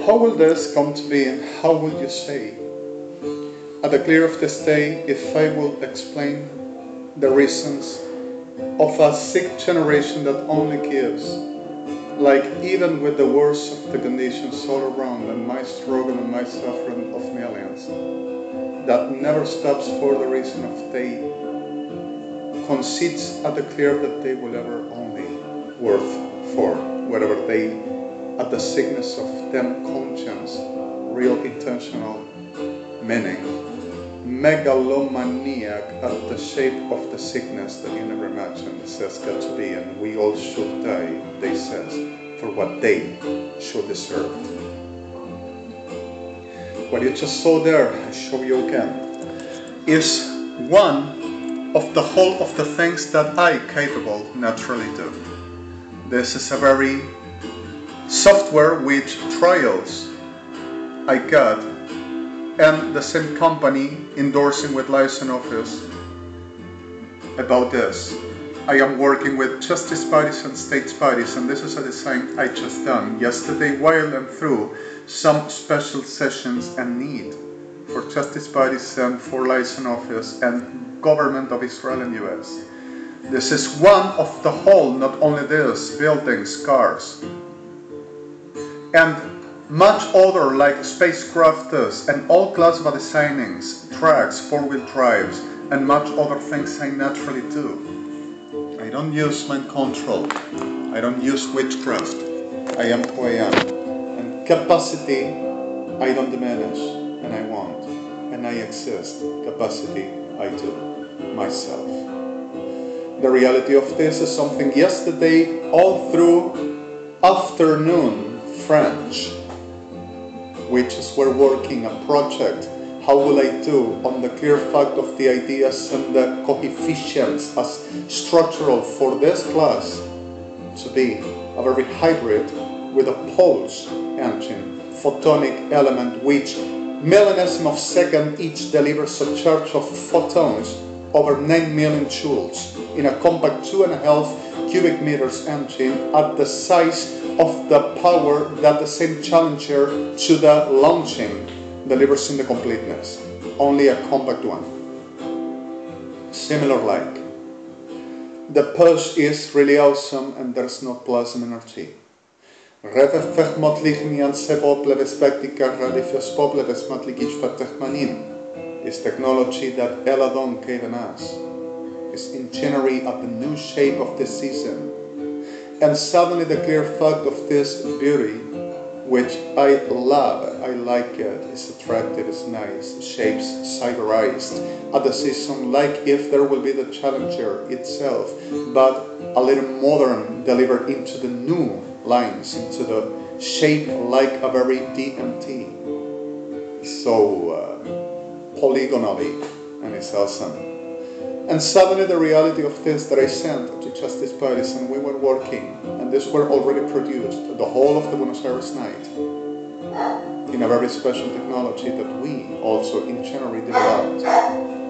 How will this come to be, and how will you say? At the clear of this day, if I will explain the reasons of a sick generation that only gives, like even with the worst of the conditions all around and my struggle and my suffering of millions, that never stops for the reason of they concedes at the clear that they will ever only worth for whatever they at the sickness of them conscience, real intentional meaning, megalomaniac at the shape of the sickness that you never imagined it says got to be, and we all should die, they says, for what they should deserve. What you just saw there, I show you again, is one of the whole of the things that I capable naturally do. This is a very software which trials I got, and the same company endorsing with license office about this. I am working with justice bodies and states bodies, and this is a design I just done yesterday while I'm through some special sessions and need for justice bodies and for license office and government of Israel and US. This is one of the whole, not only this, buildings, cars, and much other like spacecrafts and all class of designings, tracks, four-wheel drives, and much other things I naturally do. I don't use mind control. I don't use witchcraft. I am who I am. And capacity, I don't diminish, and I won't. And I exist. Capacity, I do. Myself. The reality of this is something yesterday, all through afternoon, French, which is we're working a project. How will I do on the clear fact of the ideas and the coefficients as structural for this class to be a very hybrid with a pulse engine, photonic element which millionesium of second each delivers a charge of photons over 9 million joules in a compact 2.5 cubic meters engine at the size of the power that the same Challenger to the launching delivers in the completeness. Only a compact one. Similar like. The push is really awesome and there's no plasma energy. Is technology that Eladon given us. Is engineering at the new shape of the season. And suddenly the clear fact of this beauty, which I love, I like it, it's attractive, it's nice, shapes cyberized at the season, like if there will be the Challenger itself, but a little modern, delivered into the new lines, into the shape like a very DMT. So polygonally, and it's awesome. And suddenly the reality of this that I sent to Justice Bodies, and we were working, and these were already produced, the whole of the Buenos Aires night, in a very special technology that we also in January developed.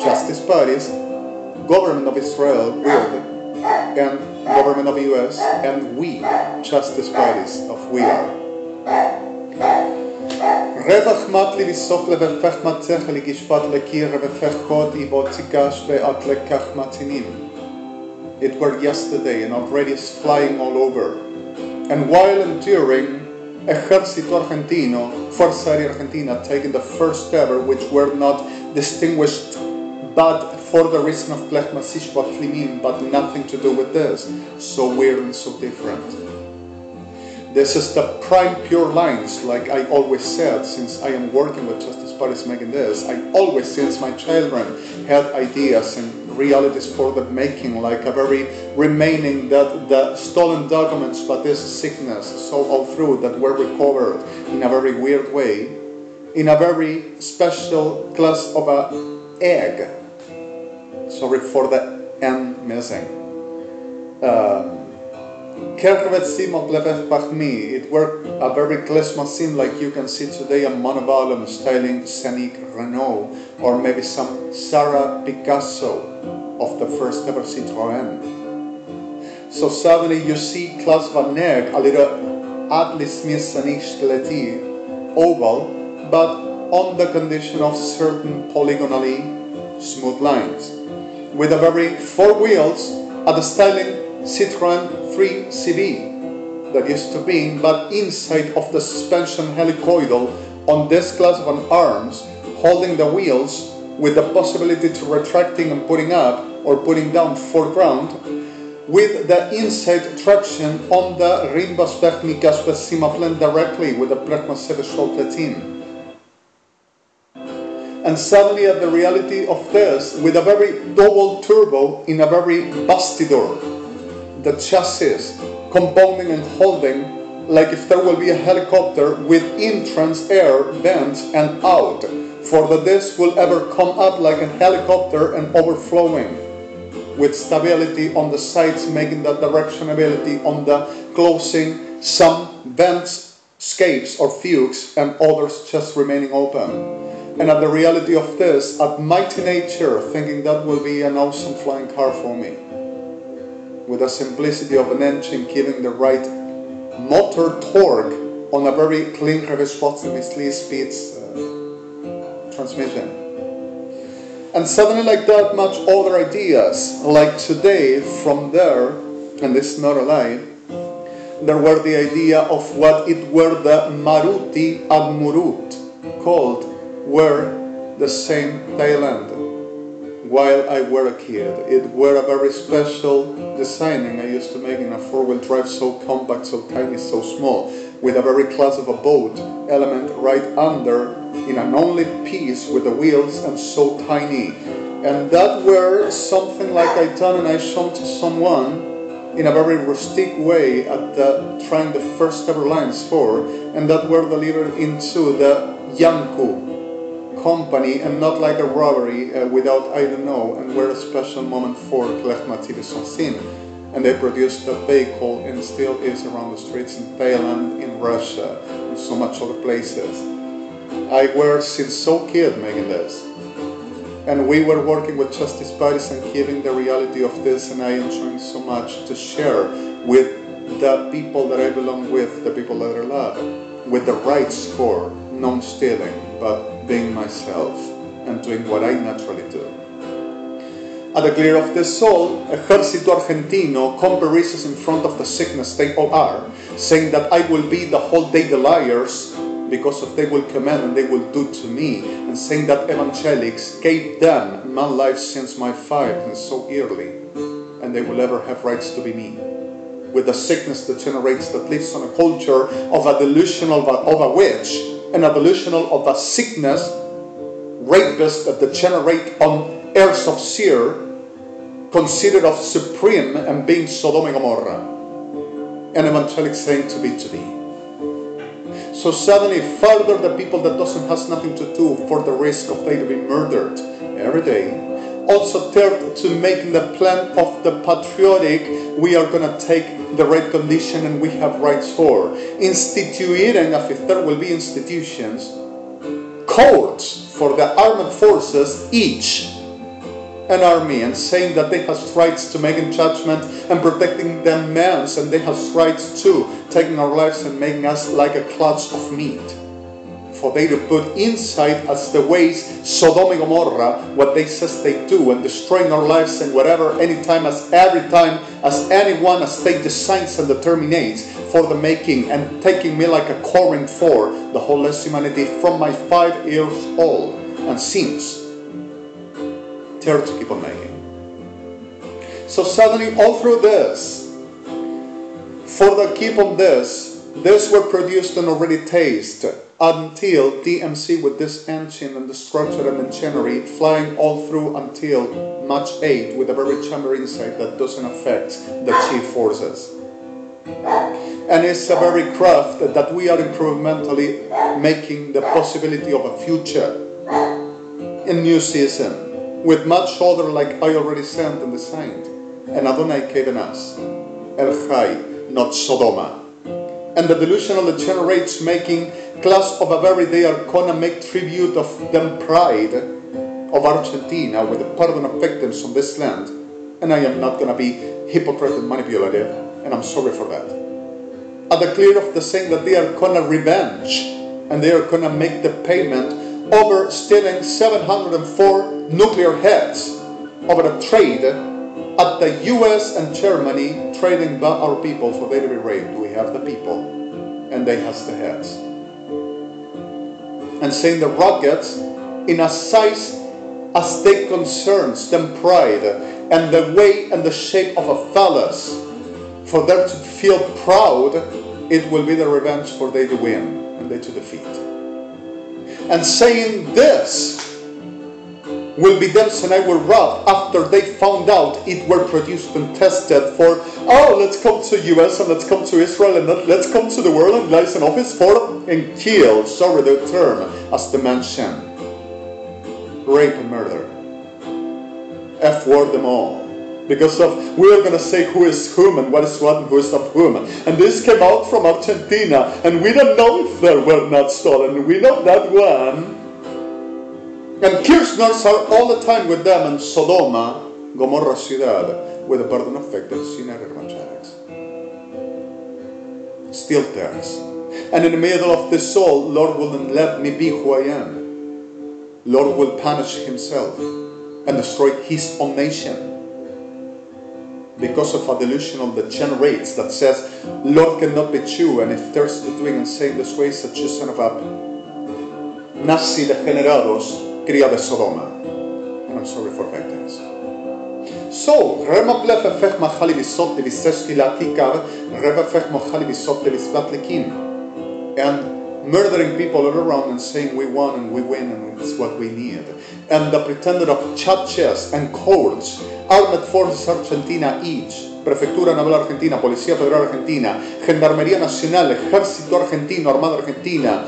Justice Bodies, Government of Israel, and Government of US, and we, Justice Bodies of We Are. רווח מתלי בסוף לבפך מצך לגשפט לקיר ובפך קוד איבו ציגש ואת לקח מתינים. It were yesterday and already is flying all over. And while enduring, Ejército Argentino, Fuerza Aérea Argentina, taking the first ever, which were not distinguished but for the reason of Plech Masish Flimim, but nothing to do with this. So weird and so different. This is the prime pure lines, like I always said, since I am working with Justice Bodies making this, I always, since my children, had ideas and realities for the making, like a very remaining that the stolen documents, but this sickness, so all through that were recovered in a very weird way, in a very special class of a egg. Sorry for the N missing. It were a very klezma scene like you can see today, a monovolume styling Scenic Renault, or maybe some Sarah Picasso of the first ever Citroën. So suddenly you see Klaus van Eyck, a little Atlas Smith oval, but on the condition of certain polygonally smooth lines. With a very 4 wheels at the styling Citroën 3CV that used to be, but inside of the suspension helicoidal on this class of an arms, holding the wheels with the possibility to retracting and putting up or putting down foreground, with the inside traction on the Rimbas Technicas Simaplen directly with the Plasma 7 Showplatin. And suddenly at the reality of this, with a very double turbo in a very bastidor, the chassis compounding and holding like if there will be a helicopter with entrance air vents and out, for the disc will ever come up like a helicopter and overflowing, with stability on the sides, making that directionability on the closing, some vents, scapes or fugues, and others just remaining open. And at the reality of this, at my teenager, thinking that will be an awesome flying car for me, with the simplicity of an engine giving the right motor torque on a very clean responsive speeds transmission. And suddenly like that much other ideas, like today from there, and this is not a lie, there were the idea of what it were the Maruti and Murut called were the same Thailand. While I were a kid, it were a very special designing I used to make in a 4-wheel drive, so compact, so tiny, so small, with a very class of a boat element right under in an only piece with the wheels and so tiny. And that were something like I done and I showed to someone in a very rustic way at the trying the first ever lines for, and that were delivered into the Yanku company and not like a robbery without I don't know, and were a special moment for Klechma TV Sonsin. And they produced that vehicle and still is around the streets in Thailand, in Russia, and so much other places. I were since so kid making this. And we were working with justice bodies and giving the reality of this, and I enjoying so much to share with the people that I belong with, the people that I love, with the right score, no stealing, but being myself and doing what I naturally do. At the clear of the soul, Ejército Argentino comparisons in front of the sickness they all are, saying that I will be the whole day the liars, because of they will command and they will do to me, and saying that evangelics gave them my life since my 5 and so early, and they will ever have rights to be me. With the sickness that generates, that lives on a culture of a delusional of a witch, and a delusional of a sickness, rapist that degenerate on heirs of Seer, considered of supreme and being Sodom and Gomorrah, and evangelics saying to be to be. So suddenly further the people that doesn't has nothing to do for the risk of they to be murdered every day, also turned to making the plan of the patriotic, we are going to take the right condition and we have rights for. Instituting, if there will be institutions, courts for the armed forces, each an army, and saying that they have rights to making judgment and protecting them mans, and they have rights to taking our lives and making us like a clutch of meat. For they to put inside as the ways Sodom and Gomorrah, what they says they do, and destroying our lives and whatever, anytime, as every time, as anyone, as they designs and determinates for the making, and taking me like a Corinth for the whole humanity from my 5 years old, and since, dare to keep on making. So suddenly all through this, for the keep on this were produced and already tasted, until DMC with this engine and the structure and machinery flying all through until Mach 8 with a very chamber inside that doesn't affect the chief forces. And it's a very craft that we are incrementally making the possibility of a future in new season with much other like I already sent and designed, and Adonai given us El Chai, not Sodoma. And the delusional that generates making class of a very, they are gonna make tribute of them pride of Argentina with the pardon of victims on this land. And I am not gonna be hypocrite and manipulative, and I'm sorry for that. At the clear of the saying that they are gonna revenge and they are going to make the payment over stealing 704 nuclear heads over a trade at the US and Germany, trading by our people for daily rate. We have the people, and they has the heads. And saying the rockets in a size as they concerns them pride, and the way and the shape of a phallus, for them to feel proud, it will be the revenge for they to win and they to defeat. And saying this will be them and I will rob after they found out it were produced and tested for, oh, let's come to US and let's come to Israel and let's come to the world and lies an office for and kill, sorry the term, as the mention. Rape and murder. F-word them all. Because of, we are going to say who is whom and what is what and who is of whom. And this came out from Argentina, and we don't know if they were not stolen. We know that one. And Kirchners are all the time with them, and Sodoma, Gomorrah ciudad, with the burden of victims, United Evangelics. Still theirs. And in the middle of this all, Lord wouldn't let me be who I am. Lord will punish himself and destroy his own nation. Because of a delusional that generates that says, Lord cannot be true, and if there's the doing and saying this way, such a son of a nazi degenerados, cría de Sodoma. And I'm sorry for victims. So, remaplefe fech machali visot de viseshki latikar, reva fech machali visot de visvatlikim. And murdering people all around and saying we won and we win and it's what we need. And the pretender of churches and courts, Armed Forces Argentina each, Prefectura Naval Argentina, Policía Federal Argentina, Gendarmería Nacional, Ejército Argentino, Armada Argentina,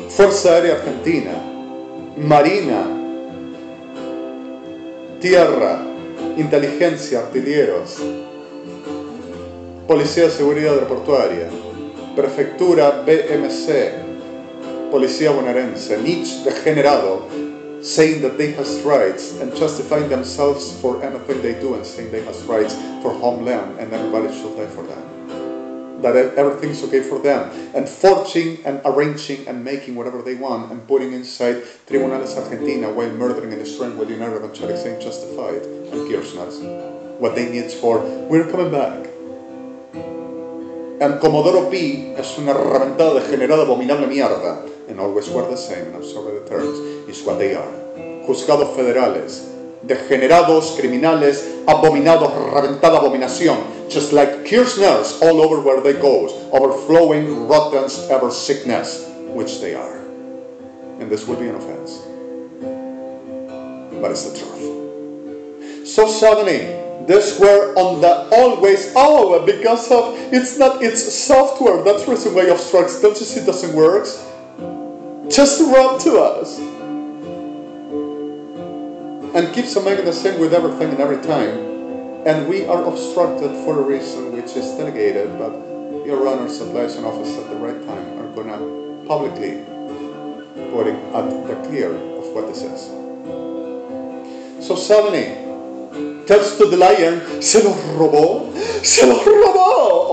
Fuerza Aérea Argentina, Marina, Tierra, Inteligencia, Artilleros, Policía de Seguridad Aeroportuaria, Prefectura BMC, Policía Bonaerense, each degenerado, saying that they has rights and justifying themselves for anything they do and saying they has rights for homeland and everybody should die for them. That everything's okay for them. And forging and arranging and making whatever they want and putting inside Tribunales Argentina while murdering and destroying what United Evangelics saying justified and Kirchners. What they need for, we're coming back. And Comodoro Pi es una reventada, degenerada, abominable mierda. And always were the same, and I'm sorry the terms, is what they are. Juzgados federales, degenerados, criminales, abominados, reventada abominación, just like Kirchners all over where they go, overflowing, rotten, ever sickness, which they are. And this will be an offense. But it's the truth. So suddenly, this were on the always, oh, because of, it's software, that's the reason why obstructs, don't you see it doesn't work? Just to run to us. And keeps on making the same with everything and every time. And we are obstructed for a reason which is delegated, but your runners, supplies, and office at the right time are going to publicly putting at the clear of what this is. So suddenly, tells to the lion, se los robó,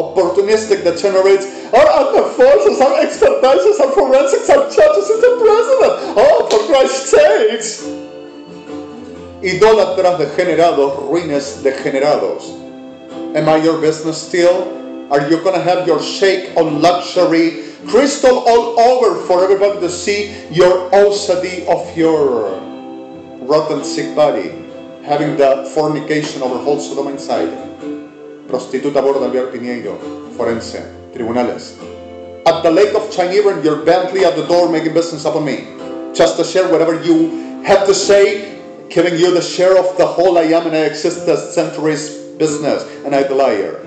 opportunistic that generates our armed forces, our expertises, our forensics, our judges, is the president. Oh, for Christ's sakes! Idólatras degenerados, ruines degenerados. Am I your business still? Are you going to have your shake on luxury, crystal all over for everybody to see your osity of your rotten sick body? Having the fornication over whole Sodoma inside. Prostituta borda Alvear Piñeiro, forense, tribunales. At the lake of Chinese, your Bentley at the door making business upon me. Just to share whatever you have to say, giving you the share of the whole I am and I exist as centuries business, and I'm the liar.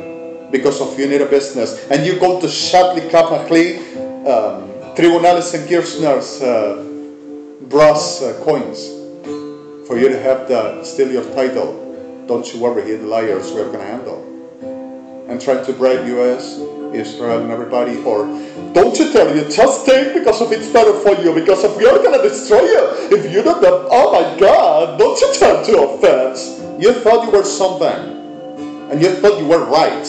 Because of you need a business. And you go to Shatley Kapachli, tribunales and Kirchners, brass coins. For you to have still your title. Don't you worry, here the liars we are going to handle. And try to bribe US, Israel and everybody, or don't you tell you, just take because of it's better for you, because if we are going to destroy you, if you don't have, oh my God, don't you tell to offense. You thought you were something, and you thought you were right.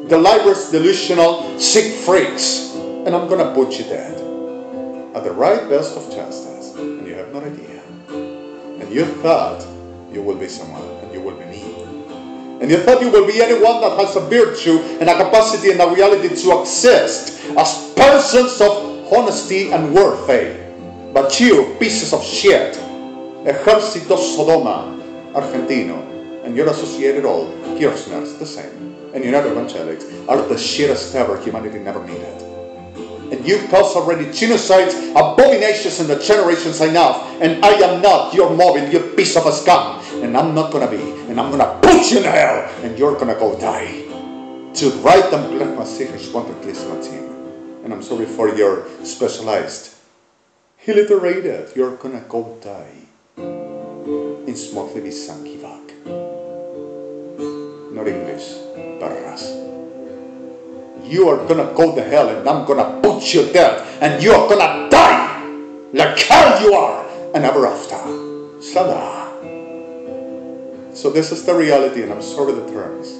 The liars, delusional, sick freaks, and I'm gonna put you dead. At the right best of justice, and you have no idea. And you thought you will be someone, and you will be me. And you thought you will be anyone that has a virtue and a capacity and a reality to exist as persons of honesty and worth. But you, pieces of shit, Ejército Sodoma, Argentino, and your associated all, Kirchners, the same, and United Evangelics, are the shittest ever humanity never needed. And you cause already genocides, abominations in the generations enough, and I am not your mobile, you piece of a scum. And I'm not gonna be, and I'm gonna put you in hell, and you're gonna go die. To write them, and I'm sorry for your specialized, illiterated, you're gonna go die. In smoothly be sankivak. Not English, perras. You are gonna go to hell, and I'm gonna put you dead, and you're gonna die like hell you are, and ever after. Salah. So this is the reality, and I'm sorry the terms.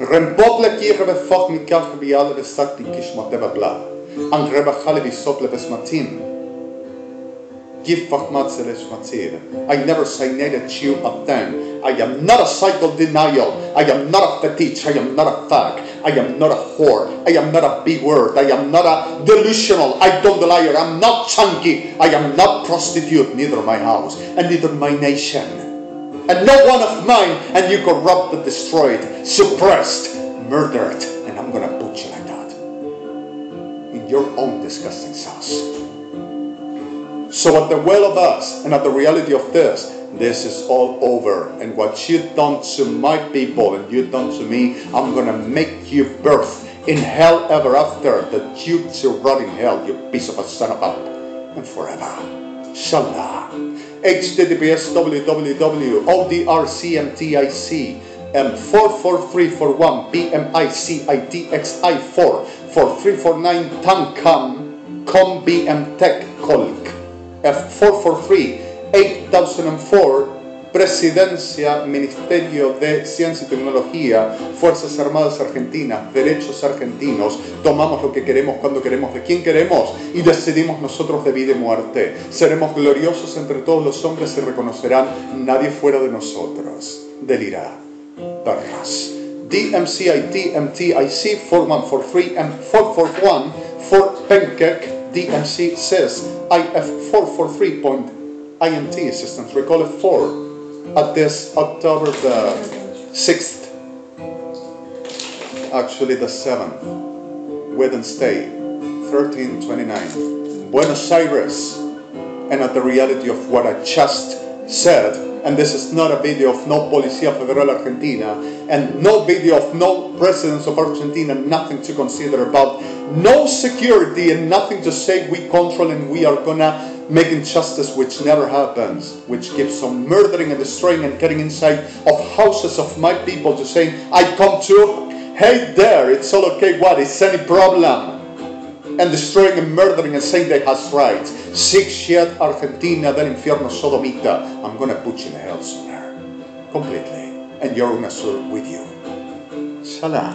Rempople kierve fach mi kach biale vesakti kishmoteva bla. Ang rebachale visople vesmatin. I never signated you a thing. I am not a cycle denial. I am not a fetish. I am not a fag. I am not a whore. I am not a big word. I am not a delusional. I don't liar. I am not chunky. I am not prostitute. Neither my house and neither my nation. And no one of mine. And you corrupted, destroyed, suppressed, murdered. And I'm gonna put you like that in your own disgusting sauce. So at the well of us, and at the reality of this is all over. And what you've done to my people, and you've done to me, I'm gonna make you birth in hell ever after, that you to rot in hell, you piece of a son of a, and forever. Shallah. HTTPS www.odrcmtic M44341 BMICITXI4 4349 Tankam Com BM Tech Colk F443 8004 Presidencia, Ministerio de Ciencia y Tecnología, Fuerzas Armadas Argentinas, Derechos Argentinos. Tomamos lo que queremos, cuando queremos, de quién queremos y decidimos nosotros de vida y muerte. Seremos gloriosos entre todos los hombres y reconocerán nadie fuera de nosotros. Delirá. Perras. DMCIT MTIC 4143 M441 Fort Penkek DMC says IF443.INT assistance. Recall it 4 at this October the 6th, actually the 7th, Wednesday, 1329, Buenos Aires, and at the reality of what I just said. And this is not a video of no Policía Federal Argentina, and no video of no presidents of Argentina, nothing to consider about, no security, and nothing to say we control and we are gonna make injustice, which never happens, which keeps on murdering and destroying and getting inside of houses of my people to say, I come to, hey there, it's all okay, what is any problem? And destroying and murdering and saying they has rights. Sick shit, Argentina del infierno sodomita. I'm gonna put you in hell sooner. Completely. And you're gonna serve with you. Salah.